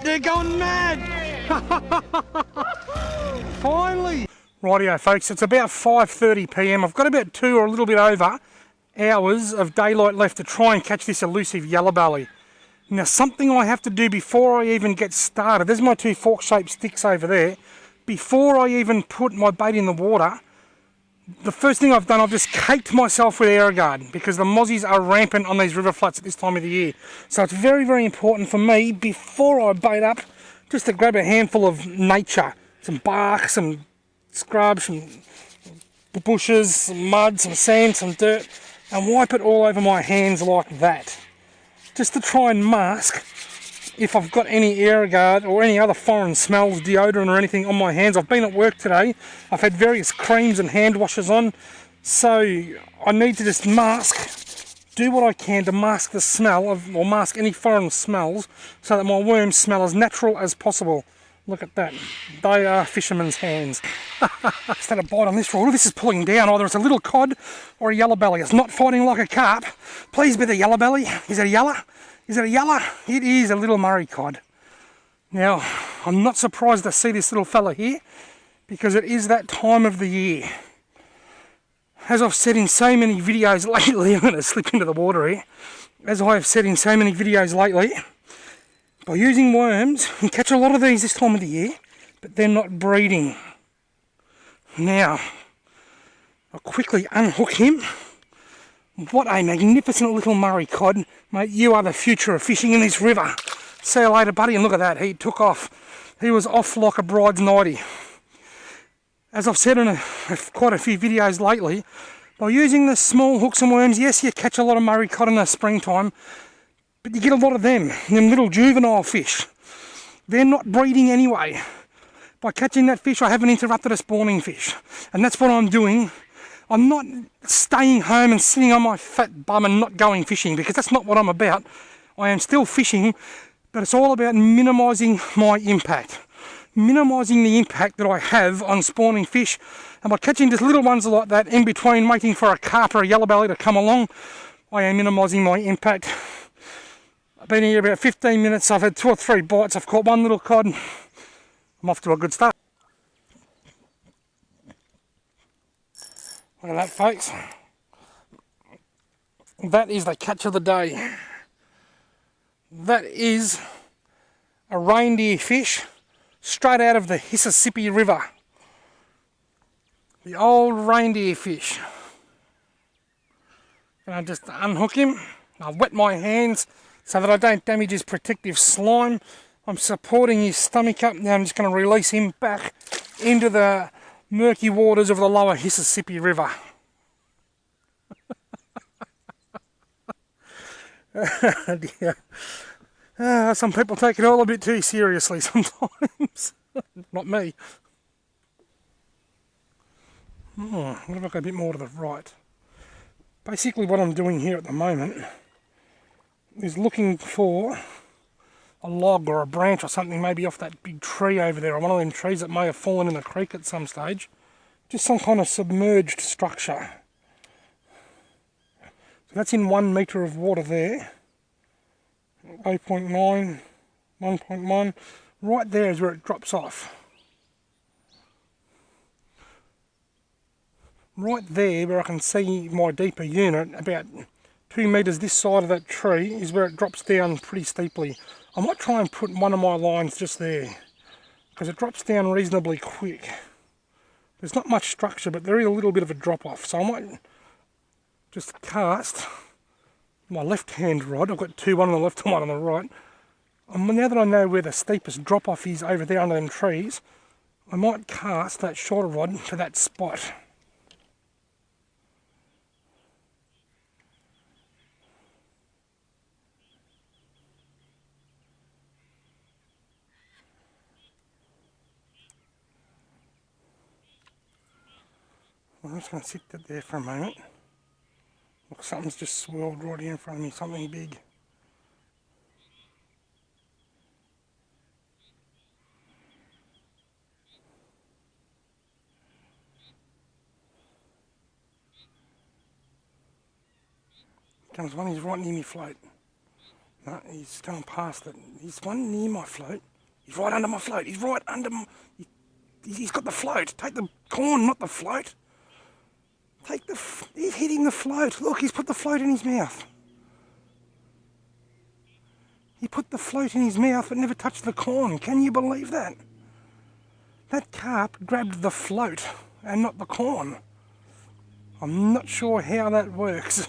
They're going mad! Finally! Rightio folks, it's about 5:30 PM. I've got about 2 or a little bit over hours of daylight left to try and catch this elusive yellow belly. Now something I have to do before I even get started, there's my 2 fork-shaped sticks over there. Before I even put my bait in the water, the first thing I've done, I've just caked myself with AeroGuard because the mozzies are rampant on these river flats at this time of the year. So it's very, very important for me before I bait up just to grab a handful of nature, some bark, some scrub, some bushes, some mud, some sand, some dirt, and wipe it all over my hands like that. Just to try and mask if I've got any AeroGuard or any other foreign smells, deodorant or anything on my hands. I've been at work today, I've had various creams and hand washes on, so I need to just do what I can to mask the smell of, or mask any foreign smells, so that my worms smell as natural as possible. Look at that, they are fishermen's hands. Just had a bite on this rod. This is pulling down, either it's a little cod or a yellow belly. It's not fighting like a carp. Please be the yellow belly. Is it a yellow? Is it a yellow? It is a little Murray cod. Now, I'm not surprised to see this little fella here, because it is that time of the year. As I've said in so many videos lately, I'm going to slip into the water here. As I have said in so many videos lately, by using worms, you can catch a lot of these this time of the year, but they're not breeding. Now, I'll quickly unhook him. What a magnificent little Murray cod. Mate, you are the future of fishing in this river. See you later, buddy. And look at that, he took off. He was off like a bride's nightie. As I've said in quite a few videos lately, by using the small hooks and worms, yes, you catch a lot of Murray cod in the springtime, but you get a lot of them little juvenile fish. They're not breeding anyway. By catching that fish, I haven't interrupted a spawning fish. And that's what I'm doing. I'm not staying home and sitting on my fat bum and not going fishing, because that's not what I'm about. I am still fishing, but it's all about minimising my impact. Minimising the impact that I have on spawning fish. And by catching just little ones like that in between, waiting for a carp or a yellow belly to come along, I am minimising my impact. I've been here about 15 minutes, I've had 2 or 3 bites, I've caught one little cod. I'm off to a good start. Look at that, folks. That is the catch of the day. That is a reindeer fish straight out of the Mississippi River. The old reindeer fish. And I just unhook him. I'll wet my hands so that I don't damage his protective slime. I'm supporting his stomach up. Now I'm just going to release him back into the murky waters of the lower Mississippi River. Some people take it all a bit too seriously sometimes. Not me. What if I go a bit more to the right? Basically what I'm doing here at the moment is looking for a log or a branch or something, maybe off that big tree over there, or one of them trees that may have fallen in the creek at some stage. Just some kind of submerged structure. So that's in 1 metre of water there. 0.9, 1.1. Right there is where it drops off. Right there where I can see my deeper unit, about 2 metres this side of that tree, is where it drops down pretty steeply. I might try and put one of my lines just there, because it drops down reasonably quick. There's not much structure, but there is a little bit of a drop off, so I might just cast my left hand rod. I've got 2, one on the left and one on the right. And now that I know where the steepest drop off is over there under them trees, I might cast that shorter rod to that spot. I'm just going to sit there for a moment. Look, something's just swirled right here in front of me, something big. Comes one, he's right near me float. No, he's going past it. He's one near my float. He's right under my float. He's right under my... He's got the float. Take the corn, not the float. Take the... He's hitting the float. Look, he's put the float in his mouth. He put the float in his mouth but never touched the corn. Can you believe that? That carp grabbed the float and not the corn. I'm not sure how that works.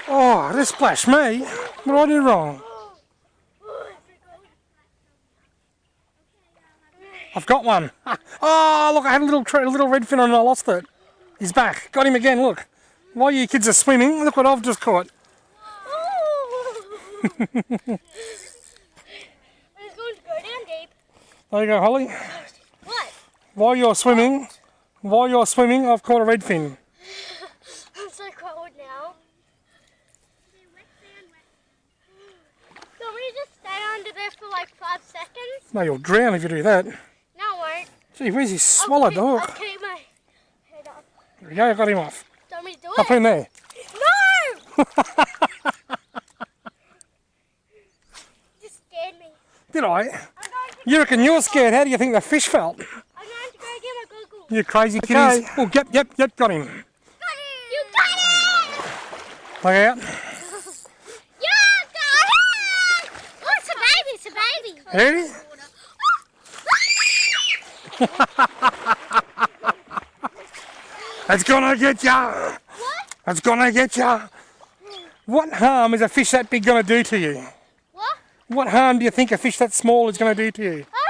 Oh, this splashed me. What did I do wrong? I've got one. Oh, look, I had a little redfin on and I lost it. He's back. Got him again, look. While you kids are swimming, look what I've just caught. It's going to go down deep. There you go, Holly. What? While you're swimming, I've caught a redfin. I'm so cold now. Do you want me to just stay under there for like 5 seconds? No, you'll drown if you do that. No, I won't. Gee, where's he swallowed the hook? I'll keep my head up. There we go, I got him off. Do you want me to do it? Up in there. No! You just scared me. Did I? I'm going to You reckon you're scared? How do you think the fish felt? I'm going to go get my goggles. You crazy kitties. Okay. Oh, yep, got him. Got it! You got it! Look out. You got it! Oh, it's a baby, Ready? It's gonna get ya! What? It's gonna get ya! What harm is a fish that big gonna do to you? What? What harm do you think a fish that small is gonna do to you? I